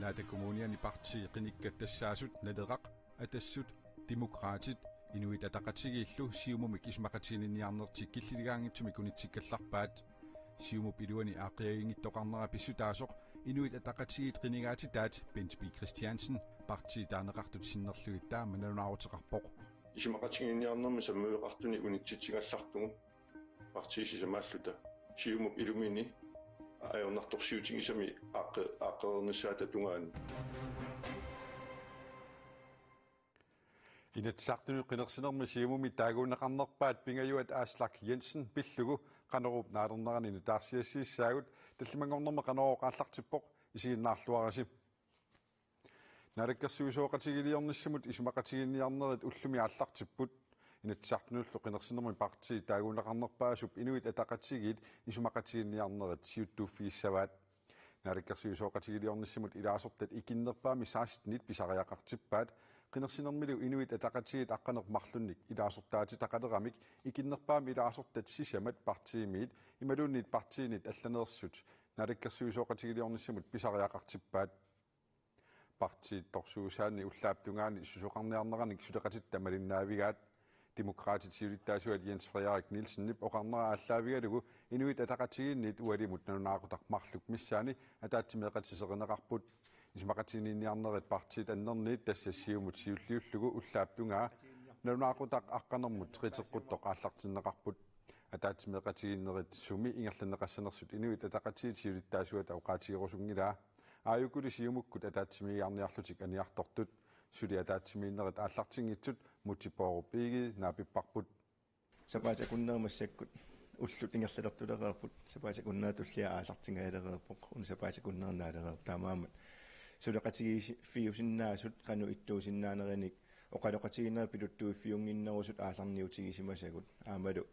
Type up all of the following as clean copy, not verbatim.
naata kommuniani parti qinikkattasaasut naleraq atassut demokraatit inuit ataqatigiillu siumumik ismaqatiininiarnertik killiligaangitsumi kunitsikkallarpaat siumup iluani aaqiagiingittoqarnera pissutaasoq inuit ataqatigit qinigaatitaat Bent B. Christiansen parti taaneqartut sinnerlugit taama nalunaarutiqarpoq ismaqatiginniarnermi sammueqartuni unitsitsigallartugu partisisamaаллута siumup ilumini ajornartorsiutigisami aqernissaata tungaani Inatsartunu qinersinermi siumumi taaguunneqarnerpaat pingajuat Aaslak Jensen pillugu qanerup naalernerani nutaarsiassiissaagut tallimangornerme qaneroo qaallartippoq isiginnaarluarasi naalakkersuusooqatigiliornissamut isumaqatiginniarnerit ullumi aallartipput inatsartunullu qinersinermi parti taaguunneqarnerpaasup inuit ataqatigit isumaqatiginniarnerit siuttuuffiissavaat naalakkersuusooqatigiliornissamut ilaasortat ikinnerpaami saastnit pisariaqartippaat qinersinermilu inuit ataqatigit aqqanermarlunnik ilaasortaati taqaleramik ikinnerpaami ilaasortat sisamat partiimiit imaluunniit partiinit allaneersut naalakkersuusooqatigiliornissamut pisariaqartippaat parti torsuusaani ullaaptungaani susoqarniarneranik suleqatitta malinnaavigaat demokraatit siulittaasuat Jens Frederik Nielsen nip oqarnera aalлaavigalugu inuit ataqatiginnit ualimut nanunaaqutaqmarluk missaani ataatimeeqatiseqeneqarput ismaqatiginniarnerit partit annerniit tassassiumut siulliullugu ullaaptungaa nanunaaqutaq aqqanermut qiteqquttoq aallartinneqarput ataatimeeqatiginnerit sumi ingerlaneqassanersut inuit ataqatigit siulittaasuat auqaatigerusunngilaa aayukuli siumukkut ataatimigiarniarlutik aniartortut suli ataatimiinnerit aallartingitsut mutipoorupiigi naapipparput sapaatakunnermassakkut ullut ingerlalertulereerput sapaatakunneratullia aallartingaalereerpoq un sapaatakunnernaalereer taamaamat suleqatigi fiusinnaasut qanu ittuusinnaanerenik oqaloqatiginnera piluttuiffiunginnerusut aallarniutigisimasigut aamalu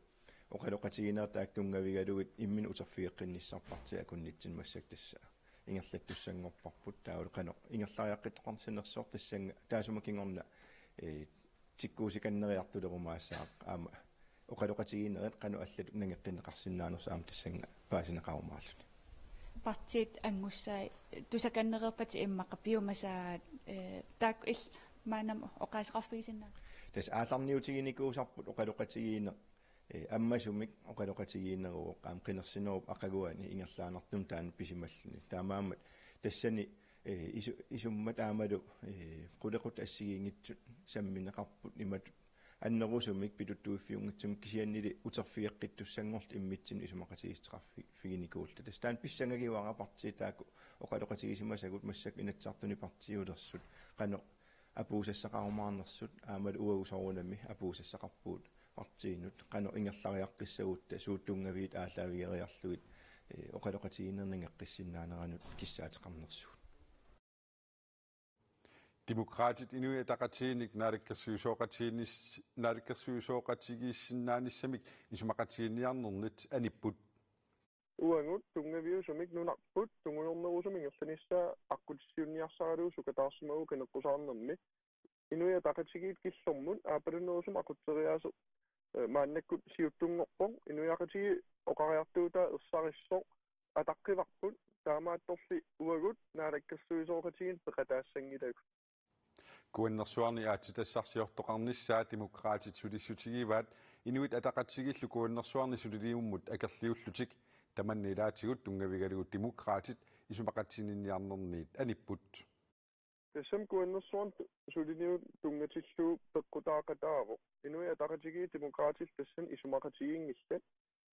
oqaloqatiginnera taakkungavigaluit immin uterfiiqqinnissaarpartia kunnitsinmassak tassa ingerlattussangorparput taulu qanoq ingerlariaqqittoqarsinersoor tassanga taasumakingorna tikkuusikanneriartulerumaassaaq aama oqaloqatiginneret qanu allatut nangeqqinneqarsinnaanersaam tassanga paasineqarumaalluni partiet angussai tusakannererpati immaqapiumasaat taak ill maanam oqaasqarfiisinna tas aallarniutiginikuusarput oqaloqatigiinne аммасумик оқалоқатигииннеруоқ аам қинерсинеруп ақагуани ингерлаанартум таан писималлуни таамаамат тассани исуммат аамалу қулеқут ассигиингитсут самминеқарпут имат аннерусумик пилуттуиффиунгитсум кисианнили утерфиеққиттуссангорл иммитсин исумақатигистеқарфи фигиникуулта тастаан писсангагиуара партиитааку оқалоқатигисимасагут массак инатсартуни партиулерсут қано апуусассақарумаарнерсут аамалу уагусорунами апуусассақарпуут partiinut qanu ingerlariaqqissagutta suuttungaviit aallaavieriarluit oqaloqatigiinnerningeqqissinnaanеранут киссаатеқарнерсуут demokraatit inuit ataqatiginik naalakkersuusooqatigiissinnaanисsamик isumaqatiginniarnernit anipput uangut tungaviusumik nunarput tunguyornerusum ingerlanissaa aqutissiunniarsaaluus ukataarsimagu kaneqqusаарnermi inuit ataqatigit killormut aapalunerusum aqutteriaasu maannakkut siuttungorpoq inuiaqatigi oqariartuuta ersarissoq ataqqivaqput taamaattorli uagut naalakkersuisooqatigin peqataassangilagut kuannersuarni aatitassarsiortoqarnissaa demokraatit sulissutigivaat inuit ataqatigillu kuannersuarni suliliummut akerliullutik tamannilaatigut tungavigalugut demokraatit isumaqatigininniarnerniit anipput tassam kuannersuarn suliliut tungatillu peqqutaaqataavoq inui ataqatigi demokraatis tassan isumaqatigiingillat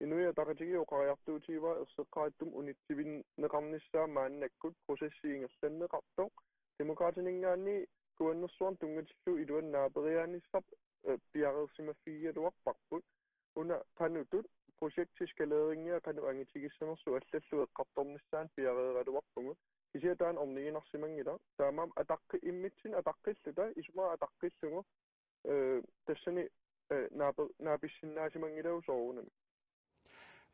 inui ataqatigi oqariartuutiiva erseqqaattum unittivinneqarnissaa maannakkut prosessiingerlanneqartoq demokraatiningaanni kuannersuarn tungatillu iluan naaperiaanissap piareersimaffiigaluarparput una qanutut projektiskaleringia qanu angitigissanersu allallu eqqartornissaan piareeraluarpungu kisiataan orniginarsimangila taamaam ataqqi immitsin ataqqilluta isuma ataqqillugu tassani naapissinnaasimangilau soorunami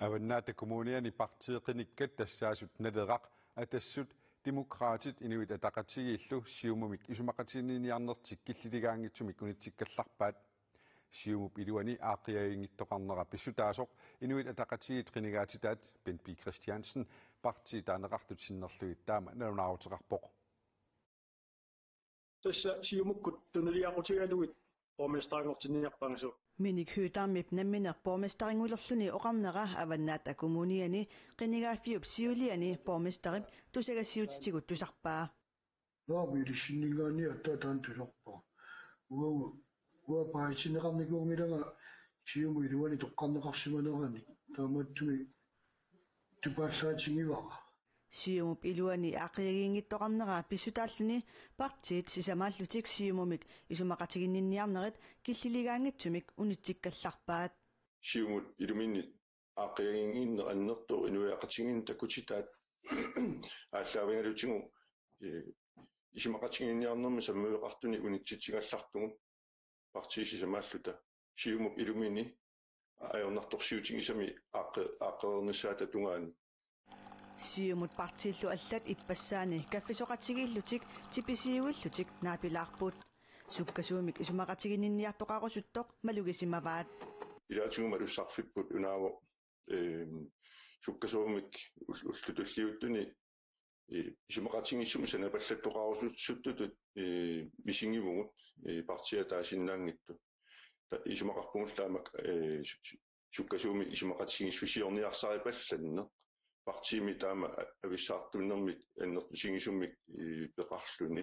avannaata kommuniani partiiqinikkat tassaasut naleraq atassut demokraatit inuit ataqatigillu siumumik isumaqatiginniarnertik killiligaangitsumik unitsikkallarpaat siumup iluani aaqiagiingittoqarnera pissutaasoq inuit ataqatigit qinigaatitaat Bent B. Christiansen parti taaneqartut sinnerlugit taama nalunaarutiqarpoq tässä siumukkut tunneliaqutigaluit borgmesterangortinniarpangsu Minik hytarmip nammineq borgmestaringulerluni oqarnera avannaat akumuuniani qinigaafiup siuliani borgmesterip tusagassiutigut tusarpaa. Naamidissinningaani attaan tusarpaa. Ua paitsinneqarnikuungilanga siumu iluani toqqarneqarsimanerani taamattumi tupaallaatigivaqa. Siumup iluani aaqiagiingittoqarneraa pissutaalluni partiit sisamaallutik siumumik isumaqatiginninniarnerit killiligaangitsumik unitsikkallarpaat. Siumut ilumini aaqiagiinginne annerto inuiaqatigin takutitaat ааллаавингалутигу исимақатигинниарнэрми саммуеқартуни унитситсигаллартугу партиисисамааллута сиумуп илумини аёрнарторсиутигисами ааққернissaата тунгаани Siumut partiillu allat ippasaani kaffisоqatigillutик tipisiuillutик naapilаарput sukkasuumik isumaqatiginninniartoqarusuttoq malugisimavaat илаатигума луссарфиппут унааво sukkasuumik ullutulliuttuni исумақатигиссуми санапаллаттоқарусуттутут мисингивугут партия таасиннаангитту исумақарпугуллаамак sukkasuumik исумақатигиссусиорниарсарипалланне партиими таама ависсаартуннэрмик аннертусигисуммик пеқарлуни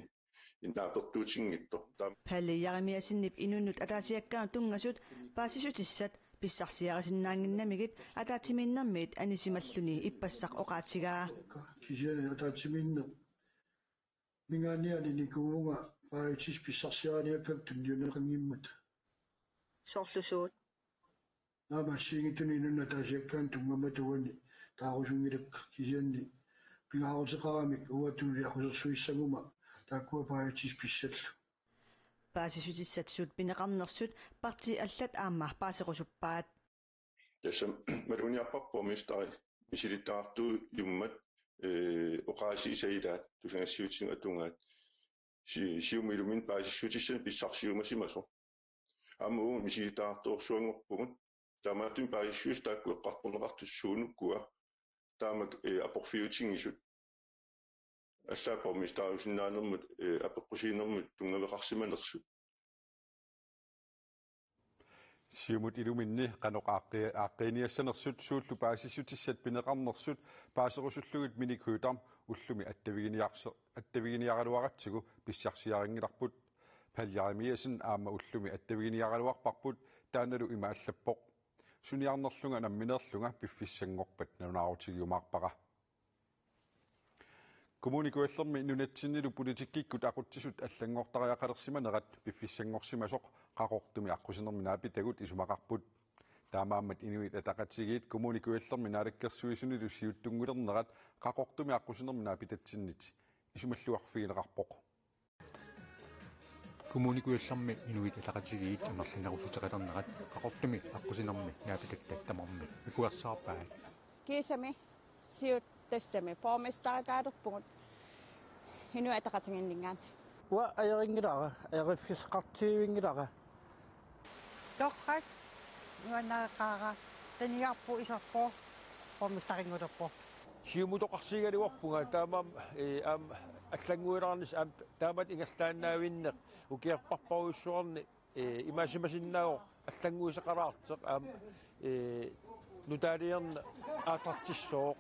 иннаапертуутингитто таама паллиярмиасиннип инуннут атаасиаккаа тунгасут паасисутиссат писсарсиарасиннаангиннамигит атаатиминнэрмиит анисималлуни иппассақ оқаатигаа кисиана атаатиминнер мингааниани никуунга паатис писсарсиараниаккак тунниунеқангиммат соорлусуут наамассигитуни инунна таасиаккаан тунгаматуани таарусунгилак кисианни пигаарутеқарамик уатуули ақусерсуиссагума тааккуа паатис писсаллу паасисутиссатсуут пинеқарнерсут парти аллат аама паасеқусуппаат тасам малуниарпарпо мистари мисилиттаартуу юммат оқаасисаилаат тусангассиутсин атунгаат сиумилумин паасиссутиссани писсарсиумасимасо амуу мисилиттаартуорсуангорпугут таамаатун паасиссуус таакку эққарпунеқартуссуунуккуа таамак апорфиутингисут аллааппо мистариусиннаанермут апеққусиинермут тунгавеқарсиманерсут Siumut iluminni qaноqaaqqiiniassанерсут сууллу паасиссутиссат пинеқарнерсут паасерусуллугит миник хууtarm уллуми аттавигиниаралуаратсигу писсарсиарингиларпут палларимиасин аама уллуми аттавигиниаралуарпарпут тааналу имааллаппоқ суниарнерлунга намминерлунга пиффиссангорпат нунаарутигиумаарпара Kommunikuellermi nunatsinnilu politikkikut aqutsisut allangortariaqalersimanerat piffissangorsimasoq qaqortumi aqusinermi naapitagut isumaqarput taamaammat inuit ataqatigiit kommunikuellermi naalakkersuisunilu siuttungulernerat qaqortumi aqusinermi naapitatsinnit isumalluarfigileqarpoq Kommunikuellermi inuit ataqatigiit amerlinarusutaqalernerat qaqortumi aqusinermi naapitattattamarmi ikuersaarpaa kiisami siut тассами порместарикаалерпугут хину атақатингиннингаан уа аерингилара аериффисқартиивингилара торрак нуанаақаара таниарпу исарпо порместарингулерпо сиумутоқарсигалуарпунга таамаам аллангуилаарнис таамат ингерлааннаавиннеқ укиарпарпаруйуссуарни имаасимасиннаагоо аллангуисеқалаартеқ нутаалиерна аатартиссоо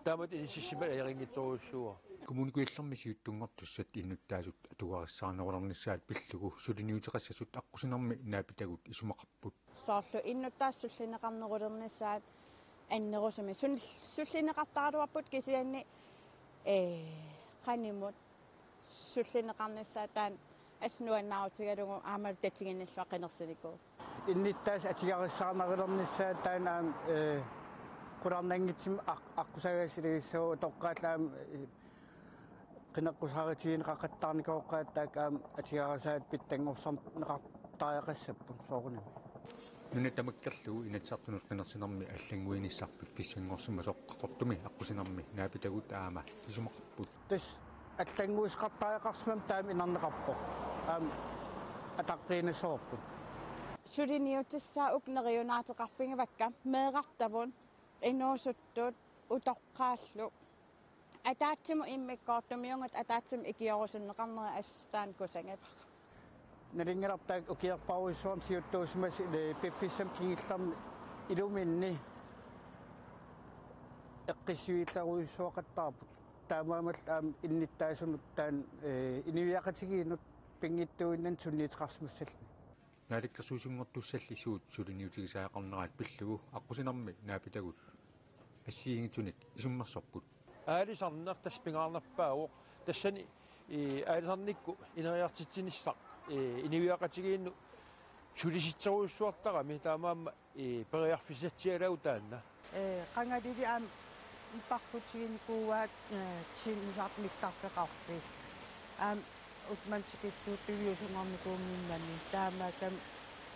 таамат инсиссима аерингитсоруссуа Kommunikuellermi siuttunngortussat innuttaasut atugarissaarnerulernissaat pillugu suliniuteqassasut аққусинерми наапитагут исумақарпут соорлу иннуттаассуллинеқарнерулернissaat аннерусами суллинеқартаалуарпут кисианни qaнимут суллинеқарнissaатаан аснуаннаутигалугу аамал татигинниллуа қинерсиникуу инниттаас атигариссаарнерулернissaat таанаа qulарнангитсим аққусагасилигиссуу тоққаалаам qinaqqusaaritiini qaqqattaarnikooqqaat taakaam atigarassaat pittangorsorm neqartariaqassappu soorunami нунатамаккерлугу инатсартунут qinерсинерми аллангуинissarpi фиссангорсумасоқ қақортуми аққусинерми наапитагут аама исумақарпут тас аллангуисеқартариақарсимам таам инарнеқарпо атаққиинасоорпут сулиниутиссаа укнериунаатеқарфингивакка меэқартавун инуусуттуут утоққааллу атаатсиму иммиккоортумиунгат атаатсим икиорусуннеқарнера астаан кусангапа налингерартаак укиарпауиссуам сиуттуусмас пиффиссам кингилларни илуминни эққиссуилларуиссуақаттарпут таамаамал аам инниттаасунут таан инивиақатигиинут пингиттуиннан сунниитеқарсмассални нааликкерсуусунгортуссалли суут сулиниутигисаақарнерат пиллугу аққусинарми наапитагут ассиингитуник исуммерсорпут аалисарнер таспингаарнаппаагоо тассани аалисарникку инериартитсиниссақ инивиақатигиинну сулиситсеруйуссуартарами таамаама периарфисатсиалау таанна qangalili aam ипаркутигиникууаат синнисаарт миттарпеқарпи аам утмантикиттуутивиусунгорникуумминнани таамаакам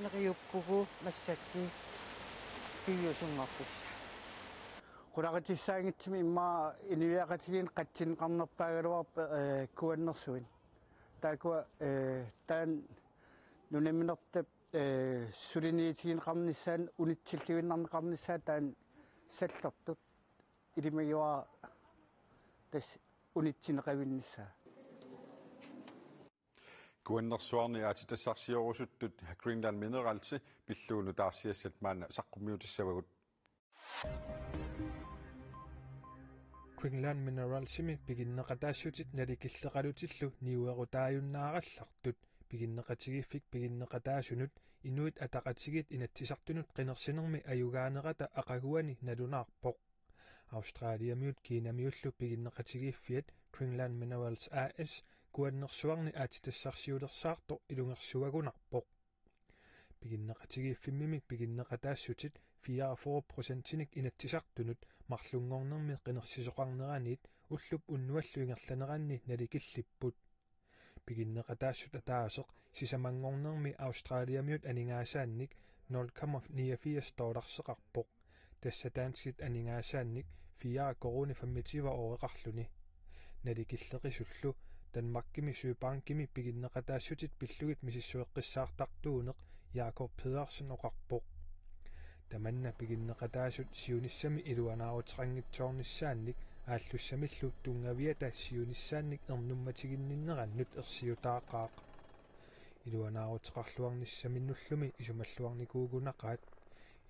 нериуппугу массакки тивиусунгорпус qulaqatissaaangitsimi immaa inivиақатигиин qatsineqarnerpaagalуарп куаннерсуин таакуа таан нунаминертап сулиниитигинеқарниссаан унитсиллуиннарнеқарниссаа таан саллертут илимагиуа тас унитсинеқавинниссаа куаннерсуарни аатитассарсиорусуттут Greenland Minerals пиллууну таарсиассат маана саққуммиутиссавагут Greenland Mineralsimi пигиннеқатаассутит наликиллеқалутиллу ниуерутааюннаараллартут пигиннеқатигиффик пигиннеқатаасунут инуит атақатигит инатсисартунут қинерсинерми аюгаанерата ақагуани налунаарпоқ Австралиамиут кинамиуллу пигиннеқатигиффиат Greenland Minerals AS куаннерсуарни аатитассарсиулерсаарто илунгерсуагунарпоқ пигиннеқатигиффиммими пигиннеқатаассутит 44%ник инатсисартунут марлунгорнерми қинерсисоқарнераниит уллуп уннуаллуингерланеранни наликиллиппут пигиннеқатаассут атаасеқ сисамангорнерми Австралиамиут анингаасаанник $0.89 тассатаансит анингаасаанник 4 корона 25 оореқарлуни наликиллеқисуллу Danmarkimi Sydbankimi пигиннеқатаассутит пиллугит мисиссуэққиссаартартуунеқ Jakob Pedersen оқарпоқ таманна пигиннеқатаасут сиуниссами илуанаарутеқангитсоорниссаанник ааллуссамиллу тунгавиата сиуниссаанник ернумматигинниннераннут ерсиутааққаақ илуанаарутеқарлуарниссаминнуллуми исумаллуарникуугунақаат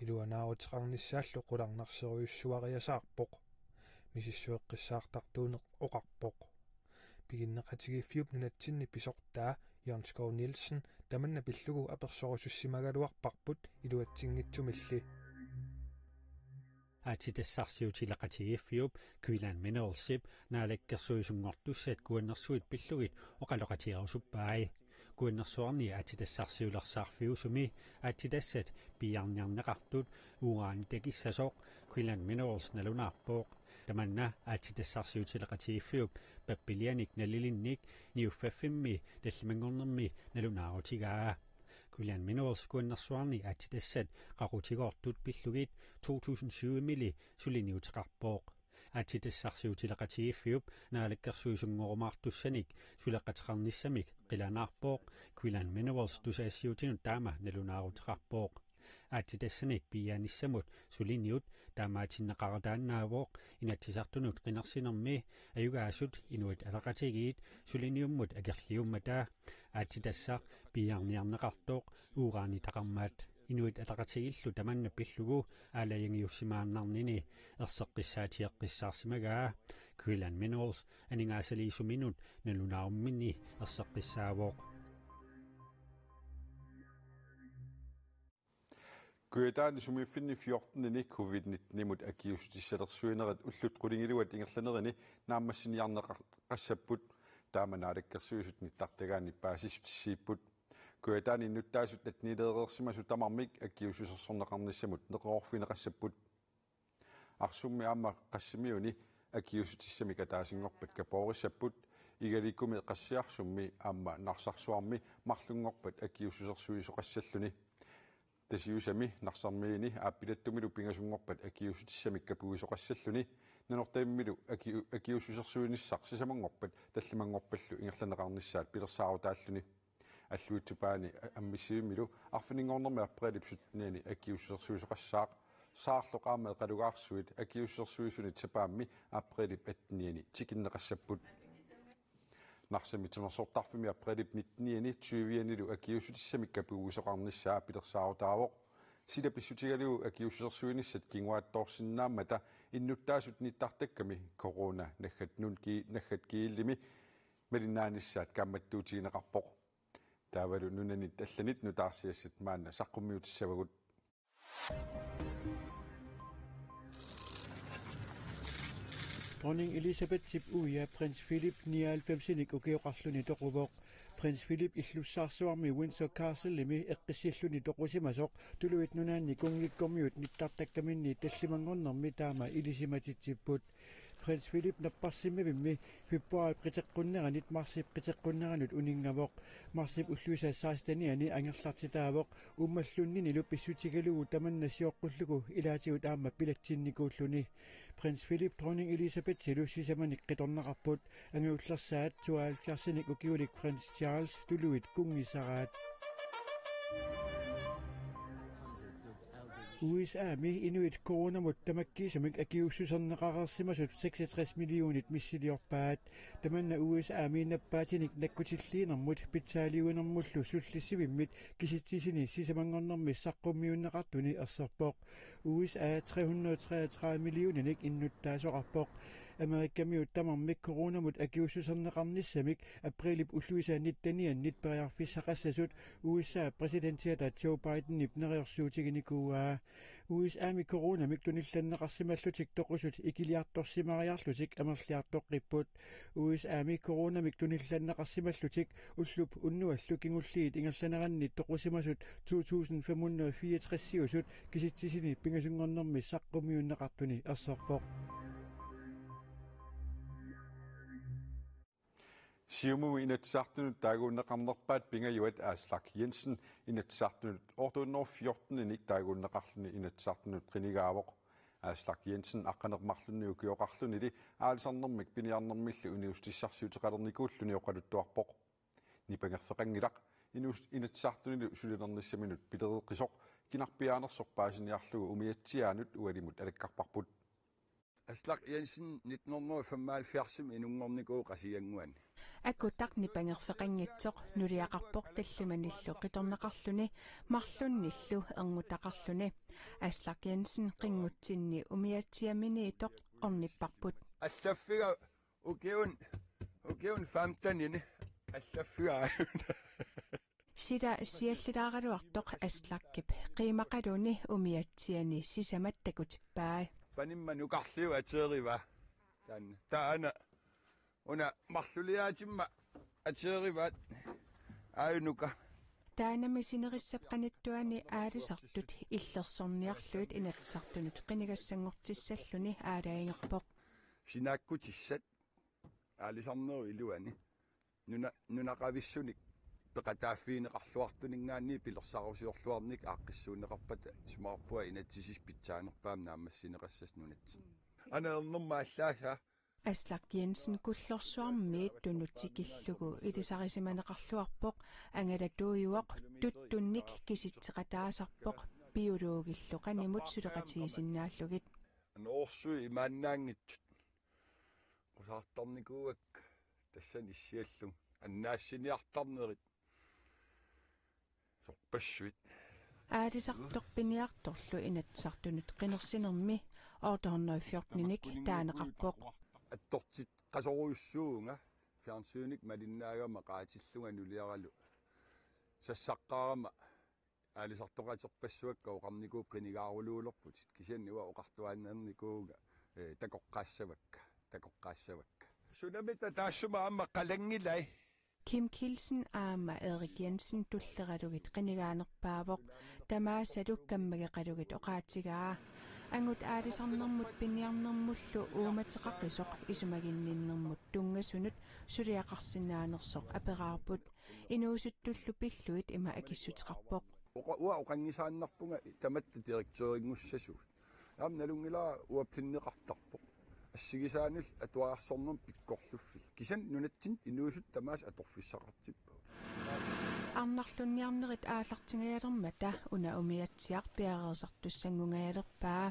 илуанаарутеқарниссааллу қуларнарсеруйуссуариасаарпоқ мисиссуэққиссаартартуунеқ оқарпоқ пигиннеқатигиффиуп нунатсинни писортаа Jørgen Skov Nielsen таманна пиллугу аперсорусуссимагалуарпарпут илуатсингитсумилли атитассарсиутилеқатигиффиуп Greenland Mineralsip наалаккерсуисунгортуссаат куаннерсуит пиллугит оқалоқатиарусуппааи куаннерсуарни атитассарсиулерсаарфиусуми атитассат пиарниарнеқартут ураани такиссасоқ Greenland Minerals налунаарпоқ таманна атитассарсиутилеқатигиффиуп паппилианик налилинник ниуффаффимми таллимангорнерми налунаарутигаа Greenland Minerals куаннерсуарни атитассат қақутигоортут пиллугит 2020 мили сулиниутеқарпоқ атитассарсиутилеқатигиффиуп наалаккерсуисунгорумаартуссаник сулеққатеқарниссамик қиланаарпоқ Greenland Minerals тусаассиутинут таама налунаарутеқарпоқ атитассаник пианиссамут сулиниут таамаатиннеқаратааннаавоқ инатсисартунут қинерсинерми аюгаасут инуит алақатигиит сулиниуммут акерлиумматаа атитассақ пиарниарнеқартоқ ураани тақармаат инуит алақатигиллу таманна пиллугу аалаянгиуссимааннарнини ерсеққиссаатиеққиссаарсимагаа Greenland Minerals анингаасалиисуминут налунааруммини ерсеққиссаавоқ Kuetaani sumiffinni 14-ni covid-19 mut akiustissalersuinerat ullut qulingiluat ingerlanerini naammassiniarneqassaput taamanaadakkersuisut nittartagaani paasisutissiipput kuetaani nuttaasut atnileereersimasut tamarmik akiusussersorneqarnissamut neqorfineqassaput arsummi aamma qassimiuni akiusutissami kataasingorpat kapoorissaput igalikumi qassiarsummi aamma narsarsuarmi marlungorpat akiususersuisoqassalluni тасиусами нарсармиини ааппилаттумилу пингасунгорпат акиусутиссамиккапуисоқассаллуни нанортаиммилу акиусусерсуиниссар сисамангорпат таллимангорпаллу ингерланеқарниссаат пилерсаарутааллуни аллуитсупаани аммиссииммилу арфинингорнерми апприлипсутниани акиусусерсуисоқассаақ saarloqaarme qalugaarsuit akiussersuisuni tapaammi aprelip attiniani tikinneqassaput narsamitimersortarfimi aprelip 19 20 akiusutissami kapugusoqarnissaa pilersaarutaavoq silapissutigalu akiussersuinissat kinguaattorsinnaamata innuttaasut nittartakkami corona naggatkiillimi malinaanissaat kaammattuutigineqarpoq taavalu nunanit allanit nutaarsiassat maanna saqqummiutissavagut Dronning Elisabeth sip uja prins Philip 99 ukeoqarluni toquvoq prins Philip illussaarsuarmi Windsor Castle-imi eqqissilluni toqusimasoq tuluit nunaanni kungikkormiut nittartakkaminni tallimangornermi taama ilisimatitsiput prins Philip napparsimmavimmi februarit qiteqqunneranit marsip qiteqqunneranut uningavoq marsip ulluisaassaaistaniani angerlartitaavoq ummallunninilu pissutigalugu tamannasioqqullugu ilaatigut aamma pilatsinnikuulluni prins Philip dronning Elisabeth silussisamanik qitornaqarput angiullersaat 72 ukiulik prins Charles tuluit kungisaraat USA-mi inuit coronamut tamakkiisamik akiussuserneqarersimasut 66 millionit missiliorpaat tamanna USA-mi nappaatinik nakkutilliinermut pitsaaliuinermullu sullissivimmit kisitsisini sisamangornermi saqqummiunneqartuni erserpoq USA 333 millionenik innuttaasoqarpoq Amerikkamiut tamarmik coronamut akiussuserneqarnissamik aprelip ulluisaannittaniannit periarfissaqassasut USA presidentiata Joe Bidenip neriorsuutiginikuaa USA-mi coronamik tunillanneqarsimallutik toqusut ikiliartorsimariarlutik amerliartoqqipput USA-mi coronamik tunillanneqarsimallutik ullup unnuallu kingulliit ingerlanerannit toqusimasut 2564 kisitsisini pingasungornermi saqqummiunneqartuni erserpoq Siumumu inatsartunut taaguunneqarnerpaat pingajuat Aaslak Jensen inatsartunut 2014 inik taaguunneqarluni inatsartunut qinigaavoq Aaslak Jensen aqqanermarlunni ukioqarlunili aalisarnermik piniarnermillu uniustissarsuutiqalernikuulluni oqaluttuarpoq nipangerfeqangilaq inatsartunilu sulinernissaminut pilereqqisoq kinarpiaanersorpaasiniarlugu umiatsiaanut ualimut alakkarparput Aaslak Jensen 1975 inungornikuu qasianguan Akutaqni pangerfeqanngitsoq nuliaqarpoq tallimanillu qitorneqarluni marlunnillu erngutaqarluni Aaslak Jensen qinngutsinni umiatsiaminiitoq ornipparput Allaffiga ukiun 15 allaffiga Sida siallilaaqaluartoq Aaslakkip qiimaqaluni umiatsiani sisamattakutippaa Panimma nuqarliu ateeriva taana una marluliaatimma ateerivaat aayunuka taanami sinerissapqanittuani aalisartut illersorniarluit inatsartunut qinigassangortissalluni aalaingerpoq sinakkutissat aalisarneru iluani nunaqavissunik peqataafiineqarluartuningaanni pilersarusiorluarnik aaqqissuuneqarpata sumarpua inatsisis pitsaanerpaam naamassineqassas nunatsin aneernerma allaasa Aaslak Jensen kullorsuarmiit tunnutikillugu ilisarisimaneqarluarpoq angalatuujuaq tuttunnik kisitseqataasarpoq bioloogillu qanimut suleqatigisinnaallugit aneorsui imaannaangittut qusartarnikuuak tassan issiallung annaassiniartarnerit sorpassuit aalisartorpiniartorlu inatsartunut qinersinermi 814nik taaneqarpoq attortit qasoruissuunga fiarnsyynik malinnaagama qaatilluga nuliaralu sassaqqaarama aalisartoqaterpassuakka oqarnikuup qinigaaruluulerput kisianniwa oqartuaannerikuuga takoqqaassavakka sunamita taassuma amma qalangilai Kim Kielsen aama Erik Jensen tulleralugit qinigaanerpaavoq tamaasaluk kammageqalugit oqaatigaa angut aalisarnermut piniarnermullu uumateqaqqisoq isumaginninnermut tungasunut suliaqarsinaanersoq aperaarput inuusuttullu pilluit ima akissuteqarpoq ua oqangisaannarpunga tamatta direktøringussasuut aamnalungilaa uaplinneqartarpoq assigisaanil atuaarsornerm pikkorluffil kisan nunatsin inuusut tamaas atorfissaqartippu arnarlunniarnerit aallartingayalermata una umiatsiaq piareersartussangungayalerpaa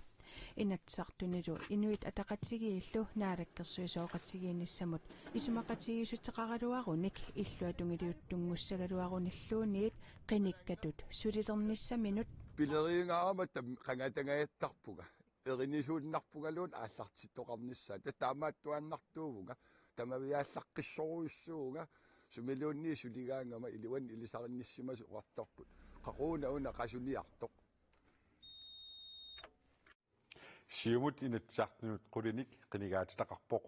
inatsartunilu inuit ataqatigiillu naalakkersuisooqatigiinissamut isumaqatigisutteqaraluarunik illuatungiliuttungussagaluarunilluuniit qinikkatut sulilernnissaminut Pileriingaama tam qangatangayattarpuga erinisuunnarpugaluun ааллартиттоqarnissaa татаамааттуаннартуувнга тамавиааллаққиссоруйуссууга сумилуунни сулигаангама иливан илисаринниссимасу уартарпут qaquuna una qasuniartoq Siumut inatsartunut qulinik qinigaatitaqarpoq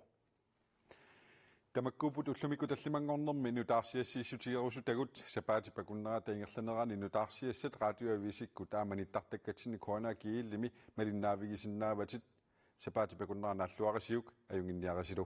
Tamakkuuput ullumikku tallimangornermi nutaarsiassiissutigerusu tagut sapaatipakunnera taingerlanerani nutaarsiassat radioavisikku taamanittartakkatsinni corona kiillimi malinnaavigisinnaawatit sapaatipakunnera naalluarasiuk ajunginniarasilu